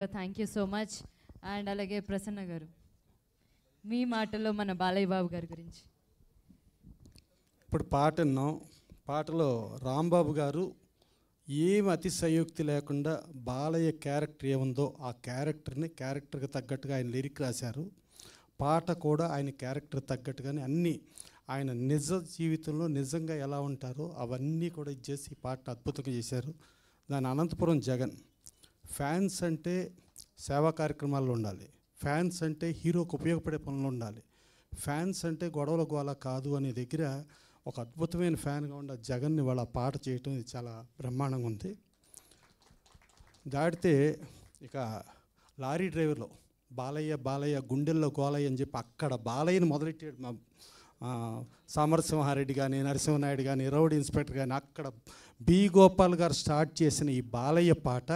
Thank you so much. And అలాగే ప్రసన్న గారు, మీ మాటలో మన బాలయ్య బాబు గారి గురించి. ఇప్పుడు పాట విన్నాం. పాటలో రాంబాబు గారు ఏమి అతిశయోక్తి లేకుండా బాలయ్య క్యారెక్టర్ ఏముందో ఆ క్యారెక్టర్కి తగ్గట్టుగా ఆయన లిరిక్ రాశారు. పాట కూడా ఆయన క్యారెక్టర్ తగ్గట్టుగానే అన్నీ ఆయన నిజ జీవితంలో నిజంగా ఎలా ఉంటారో అవన్నీ కూడా ఇచ్చేసి ఈ పాట అద్భుతంగా చేశారు. దాని అనంతపురం జగన్ ఫ్యాన్స్ అంటే సేవా కార్యక్రమాల్లో ఉండాలి, ఫ్యాన్స్ అంటే హీరోకి ఉపయోగపడే పనులు ఉండాలి, ఫ్యాన్స్ అంటే గొడవల గోల కాదు అనే దగ్గర ఒక అద్భుతమైన ఫ్యాన్గా ఉన్న జగన్ని వాళ్ళ పాట చేయటం ఇది చాలా బ్రహ్మాండంగా ఉంది. దాటితే ఇక లారీ డ్రైవర్లో బాలయ్య గుండెల్లో గోలయ్య అని చెప్పి అక్కడ బాలయ్యని మొదలెట్టాడు మా సమరసింహారెడ్డి కానీ, నరసింహనాయుడు కానీ, రౌడ్ ఇన్స్పెక్టర్ కానీ, అక్కడ బి గోపాల్ గారు స్టార్ట్ చేసిన ఈ బాలయ్య పాట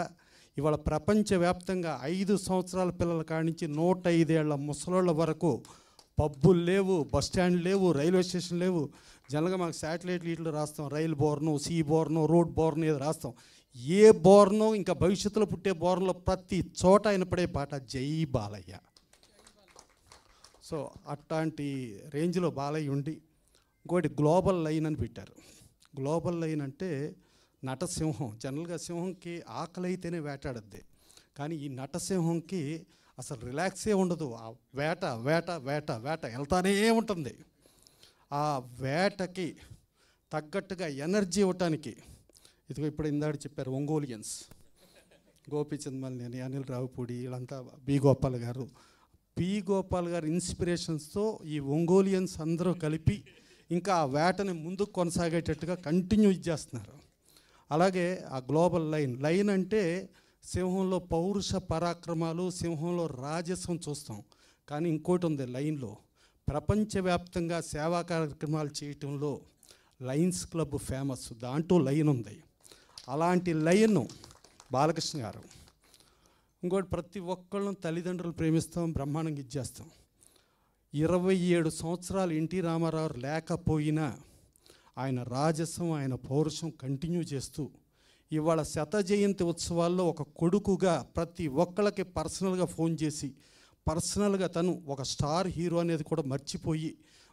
ఇవాళ ప్రపంచవ్యాప్తంగా 5 సంవత్సరాల పిల్లల కాడి నుంచి 105 ఏళ్ల ముసలోళ్ళ వరకు పబ్బులు లేవు, బస్ స్టాండ్ లేవు, రైల్వే స్టేషన్ లేవు. జనరల్గా మాకు శాటిలైట్ లీట్లు రాస్తాం, రైలు బోర్ను, సీ బోర్ను, రోడ్ బోర్ను ఏదో రాస్తాం. ఏ బోర్ను ఇంకా భవిష్యత్తులో పుట్టే బోర్నులో ప్రతి చోట ఆయన పడే పాట జై బాలయ్య. సో అట్లాంటి రేంజ్లో బాలయ్య ఉండి ఇంకోటి గ్లోబల్ లైన్ అని పెట్టారు. గ్లోబల్ లైన్ అంటే నటసింహం. జనరల్గా సింహంకి ఆకలి అయితేనే వేటాడద్ది, కానీ ఈ నటసింహంకి అసలు రిలాక్సే ఉండదు. ఆ వేట వేట వేట వేట వెళ్తానే ఉంటుంది. ఆ వేటకి తగ్గట్టుగా ఎనర్జీ ఇవ్వటానికి ఇదిగో ఇప్పుడు ఇందాక చెప్పారు ఒంగోలియన్స్, గోపీచంద్ మల్లేని, అనిల్ రావుపూడి, వీళ్ళంతా బి గోపాల్ గారు. బి గోపాల్ గారు ఇన్స్పిరేషన్స్తో ఈ ఒంగోలియన్స్ అందరూ కలిపి ఇంకా ఆ వేటని ముందుకు కొనసాగేటట్టుగా కంటిన్యూ చేస్తున్నారు. అలాగే ఆ గ్లోబల్ లైన్ అంటే సింహంలో పౌరుష పరాక్రమాలు, సింహంలో రాజస్వం చూస్తాం, కానీ ఇంకోటి ఉంది లైన్లో. ప్రపంచవ్యాప్తంగా సేవా కార్యక్రమాలు చేయటంలో లయన్స్ క్లబ్ ఫేమస్, దాంట్లో లైన్ ఉంది. అలాంటి లైన్ బాలకృష్ణ గారు. ఇంకోటి ప్రతి ఒక్కళ్ళను తల్లిదండ్రులు ప్రేమిస్తాం, బ్రహ్మాండంగా ఇచ్చేస్తాం. 27 సంవత్సరాలు ఎన్టీ రామారావు లేకపోయినా ఆయన రాజస్వం, ఆయన పౌరుషం కంటిన్యూ చేస్తూ ఇవాళ 100 జయంతి ఉత్సవాల్లో ఒక కొడుకుగా ప్రతి ఒక్కళ్ళకి పర్సనల్గా ఫోన్ చేసి పర్సనల్గా తను ఒక స్టార్ హీరో అనేది కూడా మర్చిపోయి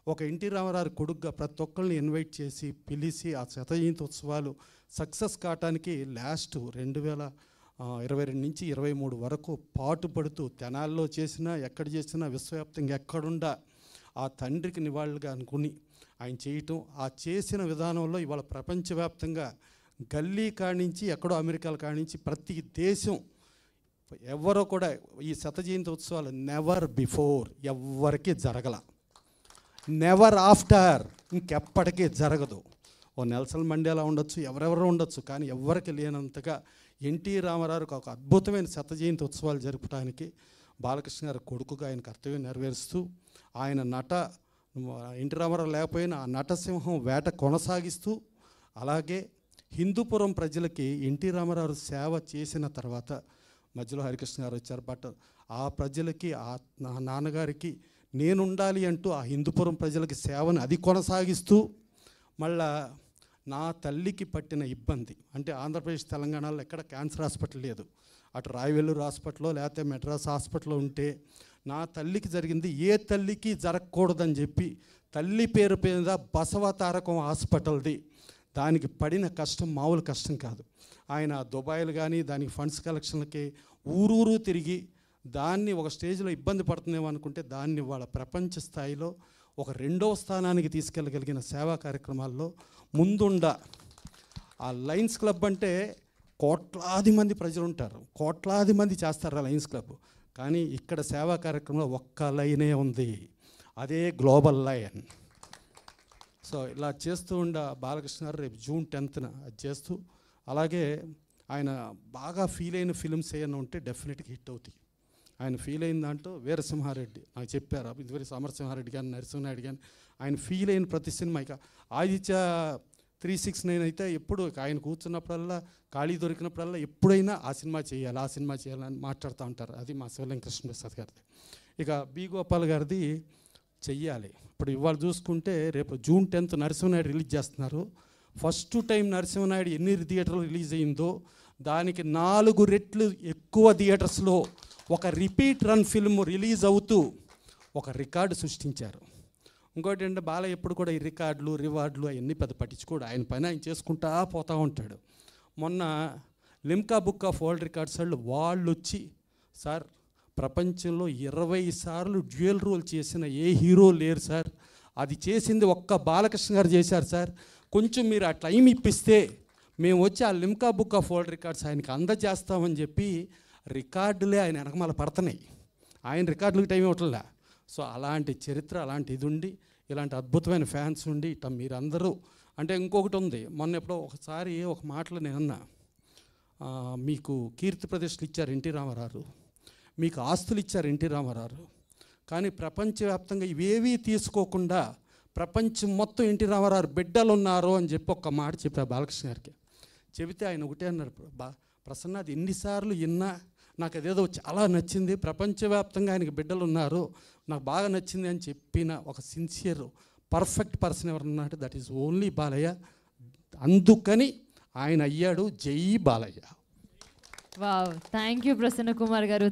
ఒక ఎన్టీ రామారావు కొడుకుగా ప్రతి ఒక్కరిని ఇన్వైట్ చేసి పిలిచి ఆ 100 జయంతి ఉత్సవాలు సక్సెస్ కావటానికి లాస్ట్ 2022 నుంచి 23 వరకు పాటుపడుతూ తెనాల్లో చేసినా ఎక్కడ చేసినా విశ్వవ్యాప్తంగా ఎక్కడుండా ఆ తండ్రికి నివాళులుగా అనుకుని ఆయన చేయటం, ఆ చేసిన విధానంలో ఇవాళ ప్రపంచవ్యాప్తంగా గల్లీ కానించి ఎక్కడో అమెరికాల కానించి ప్రతి దేశం ఎవరో కూడా ఈ 100 జయంతి ఉత్సవాలు నెవర్ బిఫోర్ ఎవరికి జరగల, నెవర్ ఆఫ్టర్ ఇంకెప్పటికీ జరగదు. ఓ నెల్సన్ మండేలా ఉండొచ్చు, ఎవరెవరో ఉండొచ్చు, కానీ ఎవరికి లేనంతగా ఎన్టీ రామారావుకి ఒక అద్భుతమైన 100 జయంతి ఉత్సవాలు జరపడానికి బాలకృష్ణ గారి కొడుకుగా ఆయన కర్తవ్యం నెరవేరుస్తూ ఆయన ఎన్టీ రామారావు లేకపోయినా ఆ నటసింహం వేట కొనసాగిస్తూ, అలాగే హిందూపురం ప్రజలకి ఎన్టీ రామారావు సేవ చేసిన తర్వాత మధ్యలో హరికృష్ణ గారు వచ్చారు. బట్ ఆ ప్రజలకి ఆ నాన్నగారికి నేనుండాలి అంటూ ఆ హిందూపురం ప్రజలకి సేవను అది కొనసాగిస్తూ మళ్ళా నా తల్లికి పట్టిన ఇబ్బంది అంటే ఆంధ్రప్రదేశ్ తెలంగాణలో ఎక్కడ క్యాన్సర్ హాస్పిటల్ లేదు, అటు రాయవెల్లూరు హాస్పిటల్లో లేకపోతే మెడ్రాస్ హాస్పిటల్లో ఉంటే నా తల్లికి జరిగింది ఏ తల్లికి జరగకూడదని చెప్పి తల్లి పేరు మీద బసవ తారకం హాస్పిటల్ది దానికి పడిన కష్టం మామూలు కష్టం కాదు. ఆయన దుబాయ్లు కానీ దానికి ఫండ్స్ కలెక్షన్లకి ఊరూరు తిరిగి దాన్ని ఒక స్టేజ్లో ఇబ్బంది పడుతుందేమో అనుకుంటే దాన్ని వాళ్ళ ప్రపంచ స్థాయిలో ఒక 2వ స్థానానికి తీసుకెళ్ళగలిగిన సేవా కార్యక్రమాల్లో ముందుండ. ఆ లయన్స్ క్లబ్ అంటే కోట్లాది మంది ప్రజలు ఉంటారు, కోట్లాది మంది చేస్తారు ఆ లయన్స్ క్లబ్, కానీ ఇక్కడ సేవా కార్యక్రమంలో ఒక్క లైనే ఉంది, అదే గ్లోబల్ లైన్. సో ఇలా చేస్తూ ఉండ బాలకృష్ణ గారు రేపు జూన్ 10న అది చేస్తూ, అలాగే ఆయన బాగా ఫీల్ అయిన ఫిలిమ్స్ ఏమైనా ఉంటే డెఫినెట్గా హిట్ అవుతాయి. ఆయన ఫీల్ అయిన దాంట్లో వీరసింహారెడ్డి నాకు చెప్పారు, ఇదివరకు సమరసింహారెడ్డి కానీ, నరసింహనాయుడు కానీ ఆయన ఫీల్ అయిన ప్రతి సినిమా. ఇక ఆదిత్య 369 అయితే ఎప్పుడు ఆయన కూర్చున్నప్పుడల్లా ఖాళీ దొరికినప్పుడల్లా ఎప్పుడైనా ఆ సినిమా చేయాలని మాట్లాడుతూ ఉంటారు. అది మా శివలింగ కృష్ణప్రసాద్ గారిది. ఇక బి గోపాల్ గారిది చెయ్యాలి. ఇప్పుడు ఇవాళ చూసుకుంటే రేపు జూన్ 10th నరసింహనాయుడు రిలీజ్ చేస్తున్నారు. ఫస్ట్ టైం నరసింహనాయుడు ఎన్ని థియేటర్లు రిలీజ్ అయిందో దానికి 4 రెట్లు ఎక్కువ థియేటర్స్లో ఒక రిపీట్ రన్ ఫిల్మ్ రిలీజ్ అవుతూ ఒక రికార్డు సృష్టించారు. ఇంకోటి అంటే బాలయ్య ఎప్పుడు కూడా ఈ రికార్డులు రివార్డులు అవన్నీ పెద్ద పట్టించుకోడు, ఆయన పని ఆయన చేసుకుంటా పోతూ ఉంటాడు. మొన్న Limca book of world records వాళ్ళు వచ్చి, సార్ ప్రపంచంలో 20 సార్లు డ్యూయల్ రోల్ చేసిన ఏ హీరో లేరు సార్, అది చేసింది ఒక్క బాలకృష్ణ గారు చేశారు సార్, కొంచెం మీరు ఆ టైం ఇప్పిస్తే మేము వచ్చి ఆ Limca book of world records ఆయనకి అందజేస్తామని చెప్పి రికార్డులే ఆయన వెనకమాల పడుతున్నాయి, ఆయన రికార్డులకు టైం ఇవ్వట్లే. సో అలాంటి చరిత్ర, అలాంటి ఇది ఉండి, ఇలాంటి అద్భుతమైన ఫ్యాన్స్ ఉండి ఇట్లా మీరందరూ అంటే ఇంకొకటి ఉంది. మొన్న ఎప్పుడో ఒకసారి ఒక మాటలు నేను అన్నా, మీకు కీర్తి ప్రతిష్టలు ఇచ్చారు ఎన్టీ రామారావు, మీకు ఆస్తులు ఇచ్చారు ఎన్టీ రామారావు, కానీ ప్రపంచవ్యాప్తంగా ఇవేవీ తీసుకోకుండా ప్రపంచం మొత్తం ఎన్టీ రామారావు బిడ్డలు ఉన్నారు అని చెప్పి ఒక్క మాట చెప్పారు బాలకృష్ణ గారికి. చెబితే ఆయన ఒకటే అన్నారు, ప్రసన్న అది ఎన్నిసార్లు విన్నా నాకు అదేదో చాలా నచ్చింది, ప్రపంచవ్యాప్తంగా ఆయనకి బిడ్డలు ఉన్నారు, నాకు బాగా నచ్చింది అని చెప్పిన ఒక సిన్సియర్ పర్ఫెక్ట్ పర్సన్ ఎవరున్నాడు, దట్ ఈస్ ఓన్లీ బాలయ్య. అందుకని ఆయన అయ్యాడు జై Balayya. Wow, thank you Prasanna Kumar గారు.